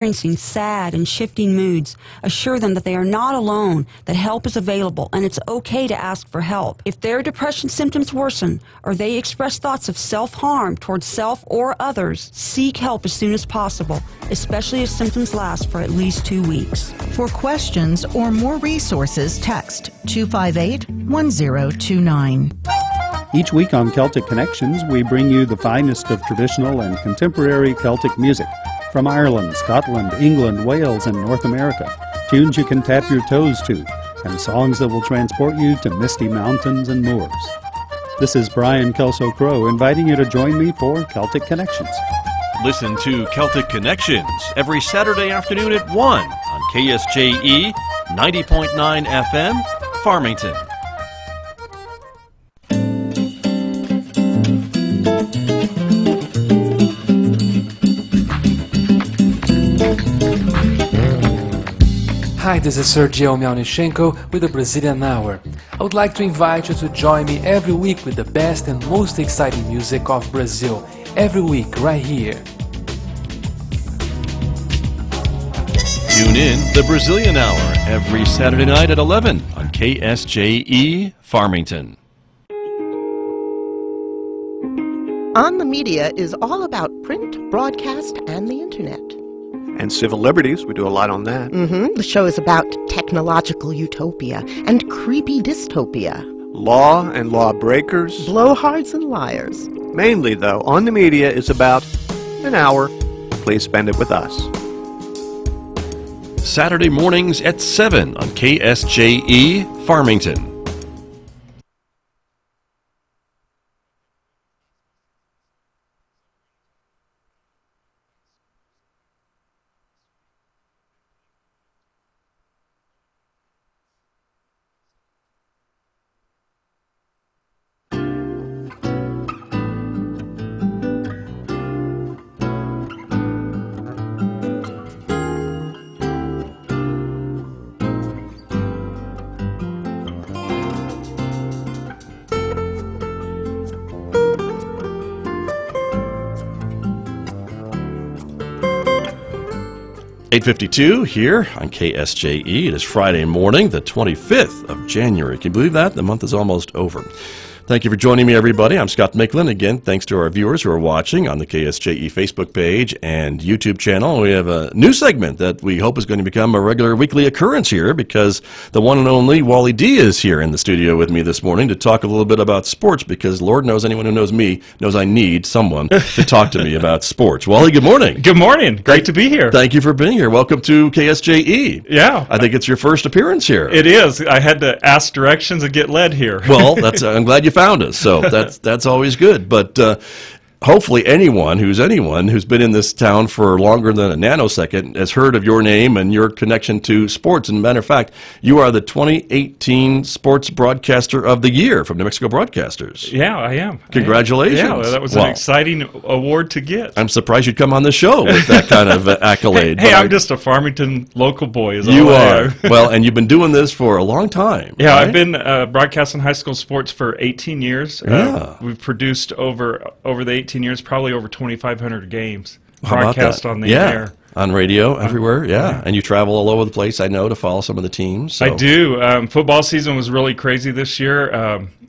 experiencing sad and shifting moods, assure them that they are not alone, that help is available, and it's okay to ask for help. If their depression symptoms worsen or they express thoughts of self-harm towards self or others, seek help as soon as possible, especially if symptoms last for at least 2 weeks. For questions or more resources, text 258-1029. Each week on Celtic Connections, we bring you the finest of traditional and contemporary Celtic music from Ireland, Scotland, England, Wales, and North America. Tunes you can tap your toes to, and songs that will transport you to misty mountains and moors. This is Brian Kelso-Crow inviting you to join me for Celtic Connections. Listen to Celtic Connections every Saturday afternoon at 1 on KSJE 90.9 FM, Farmington. Hi, this is Sergio Mialnichenko with the Brazilian Hour. I would like to invite you to join me every week with the best and most exciting music of Brazil, every week right here. Tune in the Brazilian Hour every Saturday night at 11 on KSJE Farmington. On the Media is all about print, broadcast, and the internet. And civil liberties, we do a lot on that. The show is about technological utopia and creepy dystopia. Law and lawbreakers. Blowhards and liars. Mainly, though, On the Media is about an hour. Please spend it with us. Saturday mornings at 7 on KSJE Farmington. .52 here on KSJE. It is Friday morning, the 25th of January. Can you believe that? The month is almost over. Thank you for joining me, everybody. I'm Scott Michlin. Again, thanks to our viewers who are watching on the KSJE Facebook page and YouTube channel. We have a new segment that we hope is going to become a regular weekly occurrence here because the one and only Wally D is here in the studio with me this morning to talk a little bit about sports because Lord knows anyone who knows me knows I need someone to talk to me about sports. Wally, good morning. Good morning. Great to be here. Thank you for being here. Welcome to KSJE. Yeah. I think it's your first appearance here. It is. I had to ask directions and get led here. Well, I'm glad you found us, so that's always good. But hopefully anyone who's been in this town for longer than a nanosecond has heard of your name and your connection to sports. And matter of fact, you are the 2018 Sports Broadcaster of the Year from New Mexico Broadcasters. Yeah, I am. Congratulations. Yeah, that was an exciting award to get. I'm surprised you'd come on the show with that kind of accolade. Hey, I'm just a Farmington local boy. You are. Well, and you've been doing this for a long time. Yeah, right? I've been broadcasting high school sports for 18 years. Yeah. We've produced over the 18 years, probably over 2,500 games broadcast on the air. On radio, everywhere, yeah. And you travel all over the place, I know, to follow some of the teams. So. I do. Football season was really crazy this year.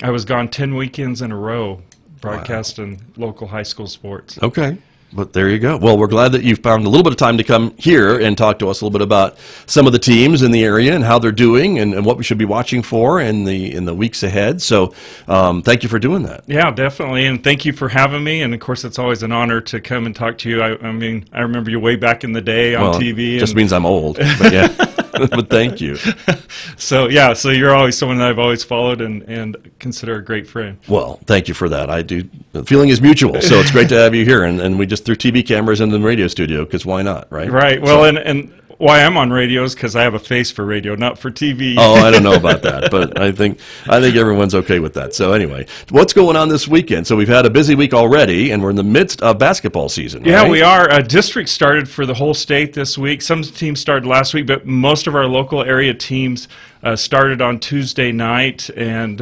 I was gone 10 weekends in a row broadcasting local high school sports. Okay. But there you go. Well, we're glad that you've found a little bit of time to come here and talk to us a little bit about some of the teams in the area and how they're doing and what we should be watching for in the weeks ahead. So thank you for doing that. Yeah, definitely. And thank you for having me. And, of course, it's always an honor to come and talk to you. I mean, I remember you way back in the day on TV. Just means I'm old. But, yeah. But thank you. So you're always someone that I've always followed and consider a great friend. Well, thank you for that. I do. The feeling is mutual, so it's great to have you here. And we just threw TV cameras into the radio studio because why not, right? Right. Well, so. and why I'm on radio is because I have a face for radio, not for TV. Oh, I don't know about that, but I think everyone's okay with that. So anyway, what's going on this weekend? So we've had a busy week already, and we're in the midst of basketball season, right? Yeah, we are. Districts started for the whole state this week. Some teams started last week, but most of our local area teams started on Tuesday night, and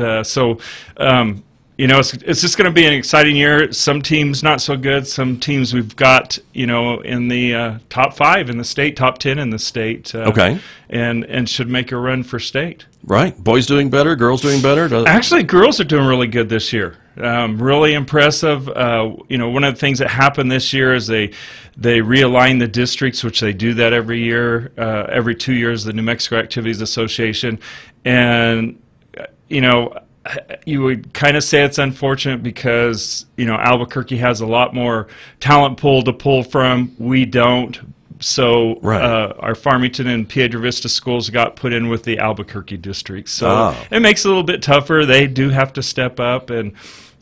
it's just going to be an exciting year. Some teams not so good. Some teams we've got, in the top 5 in the state, top 10 in the state. Okay. And should make a run for state. Right. Boys doing better, girls doing better? Actually, girls are doing really good this year. Really impressive. One of the things that happened this year is they realign the districts, which they do that every year, every 2 years, the New Mexico Activities Association. And, you would kind of say it's unfortunate because, Albuquerque has a lot more talent pool to pull from. We don't. So our Farmington and Piedra Vista schools got put in with the Albuquerque district. So it makes it a little bit tougher. They do have to step up, and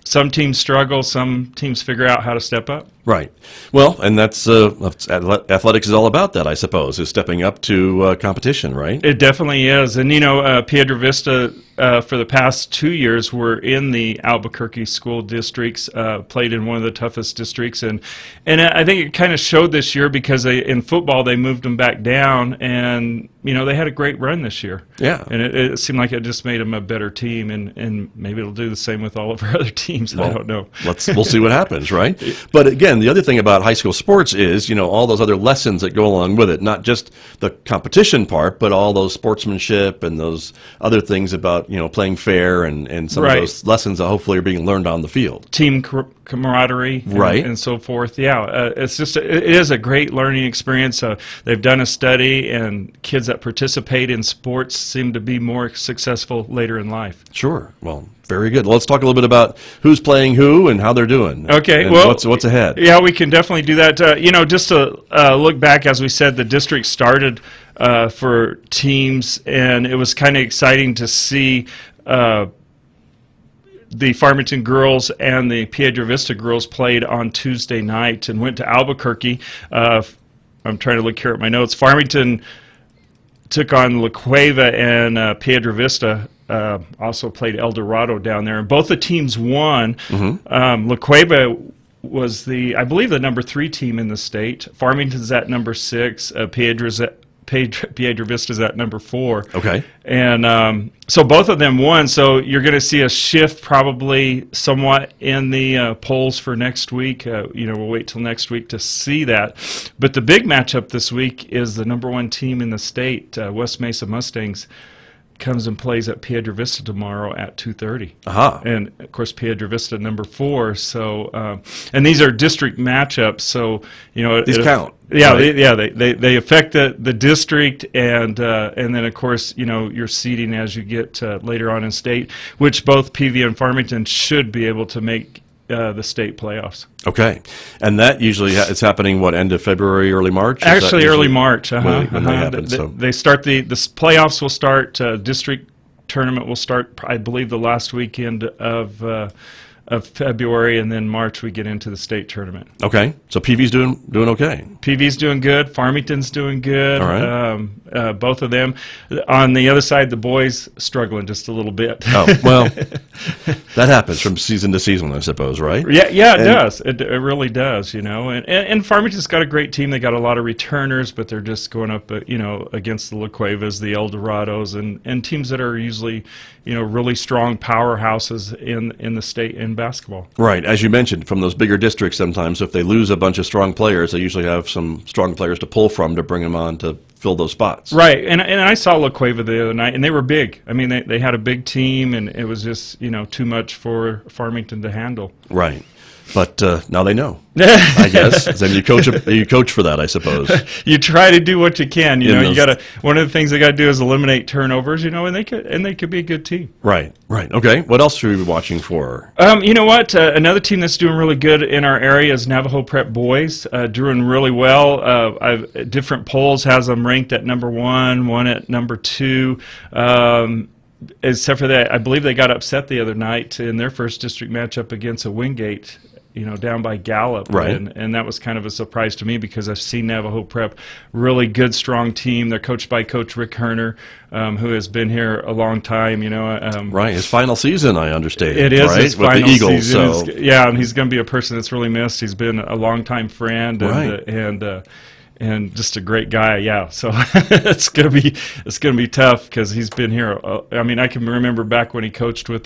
some teams struggle. Some teams figure out how to step up. Right. Well, and that's athletics is all about that, I suppose, is stepping up to competition, right? It definitely is. And, Piedra Vista, for the past 2 years, were in the Albuquerque school districts, played in one of the toughest districts. And I think it kind of showed this year because in football they moved them back down, and, they had a great run this year. Yeah. And it seemed like it just made them a better team, and maybe it'll do the same with all of our other teams. Well, I don't know. We'll see what happens, right? But again, the other thing about high school sports is, all those other lessons that go along with it, not just the competition part, but all those sportsmanship and those other things about, playing fair and some of those lessons that hopefully are being learned on the field. Team camaraderie and so forth. Yeah, it is a great learning experience. They've done a study, and kids that participate in sports seem to be more successful later in life. Sure. Well, very good. Let's talk a little bit about who's playing who and how they're doing. Okay. And well, what's ahead? Yeah, we can definitely do that. Just to look back, as we said, the district started for teams, and it was kind of exciting to see the Farmington girls and the Piedra Vista girls played on Tuesday night and went to Albuquerque. I'm trying to look here at my notes. Farmington took on La Cueva, and Piedra Vista also played El Dorado down there, and both the teams won. Mm-hmm. La Cueva was I believe the number 3 team in the state. Farmington's at number 6. Piedra Vista's at number 4. Okay. And so both of them won. So you're going to see a shift probably somewhat in the polls for next week. We'll wait till next week to see that. But the big matchup this week is the number 1 team in the state, West Mesa Mustangs, comes and plays at Piedra Vista tomorrow at 2:30. And of course Piedra Vista number 4. So and these are district matchups. So these count. Yeah, right? They affect the district, and then of course your seeding as you get later on in state, which both PV and Farmington should be able to make the state playoffs. Okay, and that usually is happening end of February, early March? Actually, early March. When they happen, they start the playoffs will start. District tournament will start, I believe, the last weekend of February, and then March we get into the state tournament. Okay, so PV's doing okay. PV's doing good. Farmington's doing good. All right. Both of them. On the other side, the boys struggling just a little bit. Oh, well, that happens from season to season, I suppose, right? Yeah, it does. It really does, And Farmington's got a great team. They got a lot of returners, but they're just going up, against the La Cuevas, the El Dorados, and teams that are usually, really strong powerhouses in the state in basketball. Right. As you mentioned, from those bigger districts sometimes, if they lose a bunch of strong players, they usually have some strong players to pull from to bring them on to fill those spots. Right, and I saw La Cueva the other night, and they were big. I mean, they had a big team, and it was just too much for Farmington to handle. Right, but now they know. I guess then you coach for that, I suppose. You try to do what you can. You got to. One of the things they got to do is eliminate turnovers. And they could be a good team. Right. Okay. What else should we be watching for? You know what? Another team that's doing really good in our area is Navajo Prep boys. Doing really well. Different polls has them ranked at number 1, one at number 2. Except for that, I believe they got upset the other night in their first district matchup against a Wingate. Down by Gallup. Right. And that was kind of a surprise to me because I've seen Navajo Prep, really good, strong team. They're coached by Coach Rick Herner, who has been here a long time. Right, his final season, I understand. It is his with final the Eagles. season. And he's going to be a person that's really missed. He's been a long-time friend. Right. and just a great guy. Yeah, so it's gonna be tough because he's been here. I mean, I can remember back when he coached with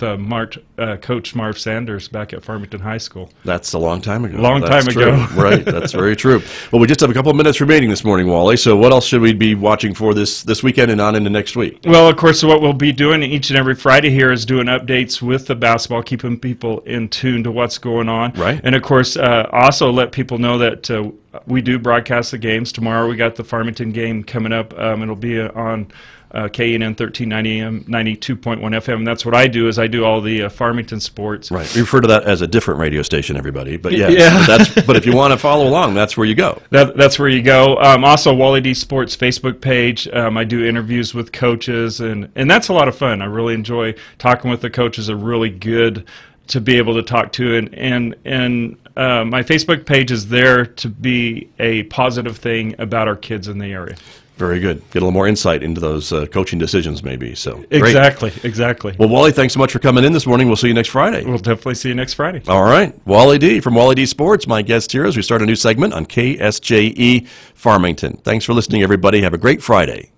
Coach Marv Sanders back at Farmington High School. That's a long time ago. Time ago. Right, that's very true. Well, we just have a couple of minutes remaining this morning, Wally. So what else should we be watching for this weekend and on into next week? Well, of course, what we'll be doing each and every Friday here is doing updates with the basketball, keeping people in tune to what's going on. Right. And, of course, also let people know that we do broadcast the games. Tomorrow we got the Farmington game coming up. It'll be on KSJE 90.9FM, 92.1 FM. And that's what I do, is I do all the Farmington sports. Right. We refer to that as a different radio station, everybody. But yeah. But if you want to follow along, that's where you go. That's where you go. Also, Wally D Sports Facebook page. I do interviews with coaches, and that's a lot of fun. I really enjoy talking with the coaches. Are really good to be able to talk to, and my Facebook page is there to be a positive thing about our kids in the area. Very good. Get a little more insight into those coaching decisions, maybe. So Exactly. Well, Wally, thanks so much for coming in this morning. We'll see you next Friday. We'll definitely see you next Friday. All right. Wally D from Wally D Sports, my guest here as we start a new segment on KSJE Farmington. Thanks for listening, everybody. Have a great Friday.